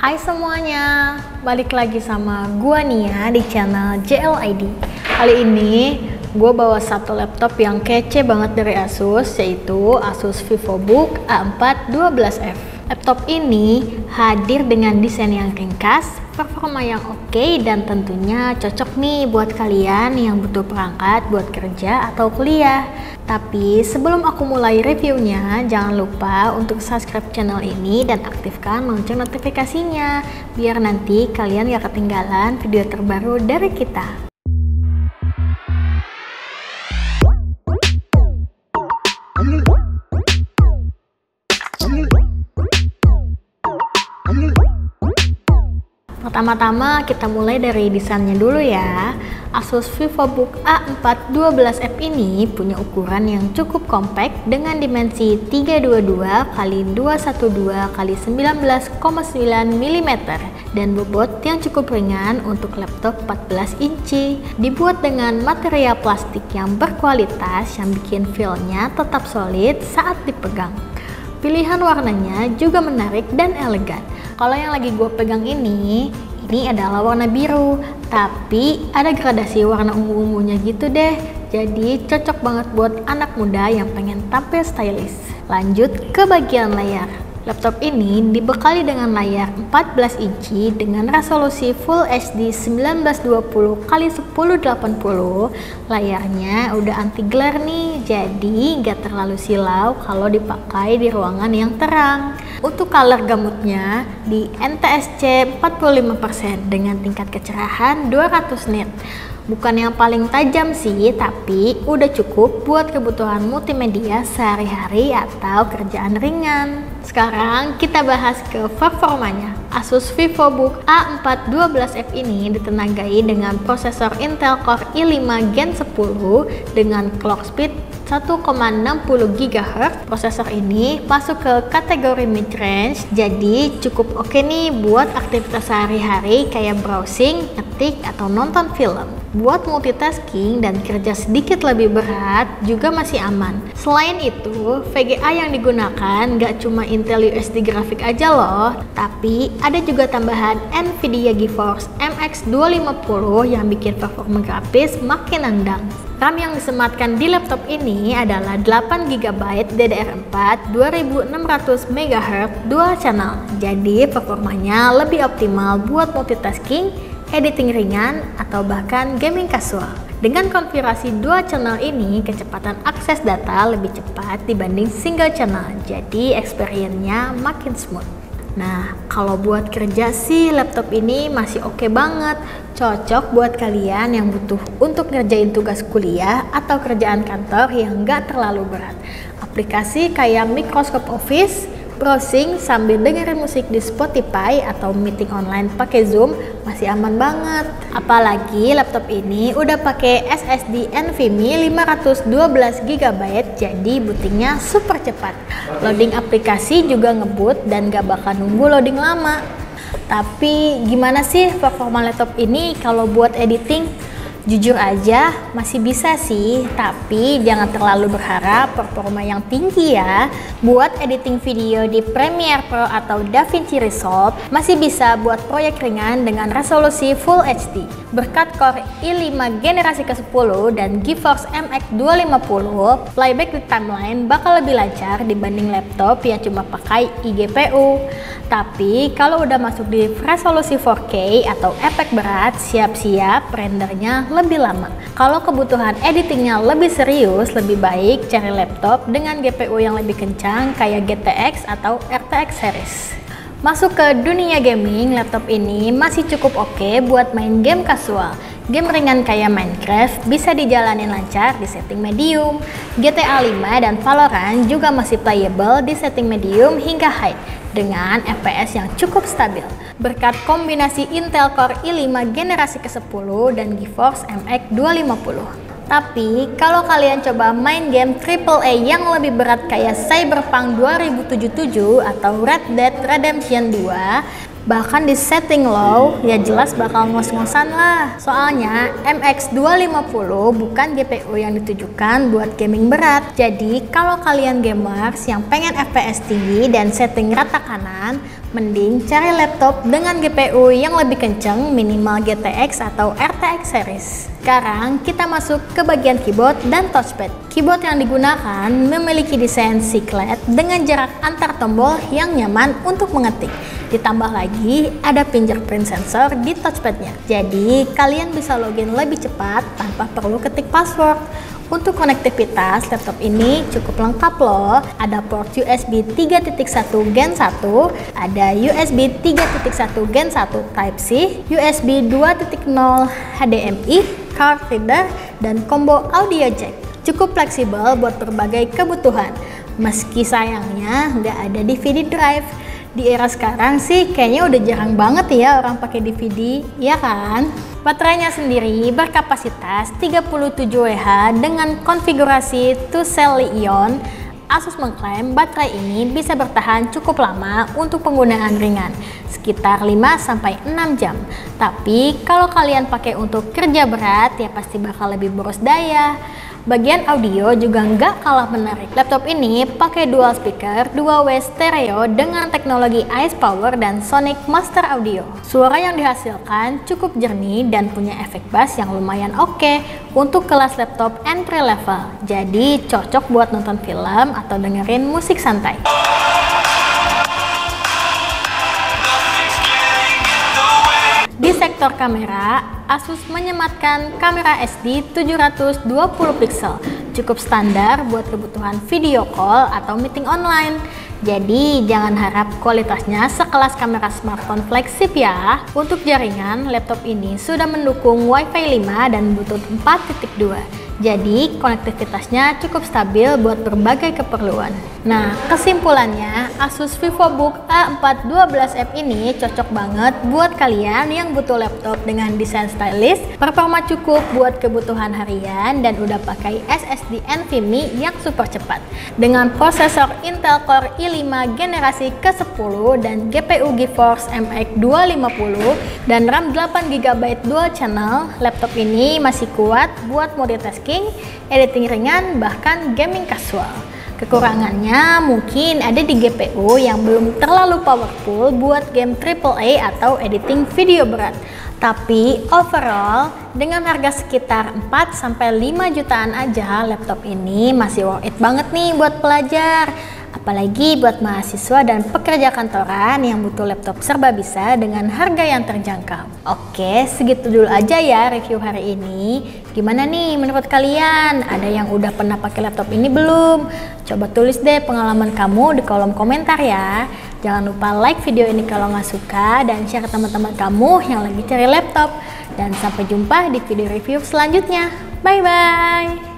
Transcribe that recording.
Hai semuanya, balik lagi sama gua Nia di channel JLID. Kali ini gua bawa satu laptop yang kece banget dari Asus, yaitu Asus VivoBook A4 12F. Laptop ini hadir dengan desain yang ringkas, performa yang oke, dan tentunya cocok nih buat kalian yang butuh perangkat buat kerja atau kuliah. Tapi sebelum aku mulai reviewnya, jangan lupa untuk subscribe channel ini dan aktifkan lonceng notifikasinya, biar nanti kalian gak ketinggalan video terbaru dari kita. Pertama-tama kita mulai dari desainnya dulu ya. Asus VivoBook A4 12F ini punya ukuran yang cukup kompak dengan dimensi 322 x 212 x 19,9 mm dan bobot yang cukup ringan untuk laptop 14 inci. Dibuat dengan material plastik yang berkualitas yang bikin feel-nya tetap solid saat dipegang. Pilihan warnanya juga menarik dan elegan. Kalau yang lagi gue pegang ini adalah warna biru, tapi ada gradasi warna ungu-ungunya gitu deh. Jadi cocok banget buat anak muda yang pengen tampil stylish. Lanjut ke bagian layar. Laptop ini dibekali dengan layar 14 inci dengan resolusi Full HD 1920 x 1080. Layarnya udah anti glare nih, jadi gak terlalu silau kalau dipakai di ruangan yang terang. Untuk color gamutnya di NTSC 45% dengan tingkat kecerahan 200 nit. Bukan yang paling tajam sih, tapi udah cukup buat kebutuhan multimedia sehari-hari atau kerjaan ringan. Sekarang kita bahas ke performanya. Asus VivoBook A4 12F ini ditenagai dengan prosesor Intel Core i5 Gen 10 dengan clock speed 1,60 GHz. Prosesor ini masuk ke kategori mid-range, jadi cukup oke nih buat aktivitas sehari-hari kayak browsing, ngetik, atau nonton film. Buat multitasking dan kerja sedikit lebih berat juga masih aman. Selain itu, VGA yang digunakan gak cuma Intel USD grafik aja loh, tapi ada juga tambahan Nvidia GeForce MX 250 yang bikin performa grafis makin nendang. RAM yang disematkan di laptop ini adalah 8GB DDR4 2600 MHz dual channel. Jadi performanya lebih optimal buat multitasking, editing ringan, atau bahkan gaming casual. Dengan konfigurasi dual channel ini, kecepatan akses data lebih cepat dibanding single channel. Jadi experience-nya makin smooth. Nah, kalau buat kerja sih laptop ini masih oke banget. Cocok buat kalian yang butuh untuk ngerjain tugas kuliah atau kerjaan kantor yang nggak terlalu berat. Aplikasi kayak Microsoft Office, browsing sambil dengerin musik di Spotify, atau meeting online pakai Zoom masih aman banget. Apalagi laptop ini udah pakai SSD NVMe 512GB, jadi bootingnya super cepat. Loading aplikasi juga ngebut dan gak bakal nunggu loading lama. Tapi gimana sih performa laptop ini kalau buat editing? Jujur aja masih bisa sih, tapi jangan terlalu berharap performa yang tinggi ya. Buat editing video di Premiere Pro atau DaVinci Resolve masih bisa buat proyek ringan dengan resolusi Full HD. Berkat Core i5 generasi ke-10 dan GeForce MX 250, playback di timeline bakal lebih lancar dibanding laptop yang cuma pakai eGPU. Tapi kalau udah masuk di resolusi 4K atau efek berat, siap-siap rendernya lebih lama. Kalau kebutuhan editingnya lebih serius, lebih baik cari laptop dengan GPU yang lebih kencang kayak GTX atau RTX series. Masuk ke dunia gaming, laptop ini masih cukup oke buat main game casual. Game ringan kayak Minecraft bisa dijalanin lancar di setting medium. GTA 5 dan Valorant juga masih playable di setting medium hingga high dengan FPS yang cukup stabil. Berkat kombinasi Intel Core i5 generasi ke-10 dan GeForce MX 250. Tapi kalau kalian coba main game AAA yang lebih berat kayak Cyberpunk 2077 atau Red Dead Redemption 2, bahkan di setting low, ya jelas bakal ngos-ngosan lah. Soalnya MX 250 bukan GPU yang ditujukan buat gaming berat. Jadi kalau kalian gamers yang pengen FPS tinggi dan setting rata kanan, Mending cari laptop dengan GPU yang lebih kenceng, minimal GTX atau RTX series. Sekarang kita masuk ke bagian keyboard dan touchpad. Keyboard yang digunakan memiliki desain chiclet dengan jarak antar tombol yang nyaman untuk mengetik. Ditambah lagi ada fingerprint sensor di touchpadnya. Jadi kalian bisa login lebih cepat tanpa perlu ketik password. Untuk konektivitas, laptop ini cukup lengkap loh. Ada port USB 3.1 Gen 1, ada USB 3.1 Gen 1 Type-C, USB 2.0 HDMI, card reader, dan combo audio jack. Cukup fleksibel buat berbagai kebutuhan. Meski sayangnya nggak ada DVD drive. Di era sekarang sih kayaknya udah jarang banget ya orang pakai DVD, ya kan? Baterainya sendiri berkapasitas 37 Wh dengan konfigurasi 2 cell Li-ion. Asus mengklaim baterai ini bisa bertahan cukup lama untuk penggunaan ringan, sekitar 5-6 jam. Tapi kalau kalian pakai untuk kerja berat ya pasti bakal lebih boros daya. Bagian audio juga nggak kalah menarik. Laptop ini pakai dual speaker, 2W stereo dengan teknologi Ice Power dan Sonic Master Audio. Suara yang dihasilkan cukup jernih dan punya efek bass yang lumayan oke untuk kelas laptop entry level. Jadi cocok buat nonton film atau dengerin musik santai. Di sektor kamera, Asus menyematkan kamera SD 720 pixel, cukup standar buat kebutuhan video call atau meeting online. Jadi jangan harap kualitasnya sekelas kamera smartphone flagship ya. Untuk jaringan, laptop ini sudah mendukung Wi-Fi 5 dan Bluetooth 4.2. Jadi konektivitasnya cukup stabil buat berbagai keperluan. Nah, kesimpulannya Asus VivoBook A4 12F ini cocok banget buat kalian yang butuh laptop dengan desain stylish, performa cukup buat kebutuhan harian, dan udah pakai SSD NVMe yang super cepat. Dengan prosesor Intel Core i5 generasi ke-10 dan GPU GeForce MX 250 dan RAM 8GB dual channel, laptop ini masih kuat buat multitasking, editing ringan, bahkan gaming casual. Kekurangannya mungkin ada di GPU yang belum terlalu powerful buat game AAA atau editing video berat. Tapi overall, dengan harga sekitar 4-5 jutaan aja, laptop ini masih worth it banget nih buat pelajar. Apalagi buat mahasiswa dan pekerja kantoran yang butuh laptop serba bisa dengan harga yang terjangkau. Oke, segitu dulu aja ya review hari ini. Gimana nih menurut kalian? Ada yang udah pernah pakai laptop ini belum? Coba tulis deh pengalaman kamu di kolom komentar ya. Jangan lupa like video ini kalau nggak suka dan share ke teman-teman kamu yang lagi cari laptop. Dan sampai jumpa di video review selanjutnya. Bye-bye!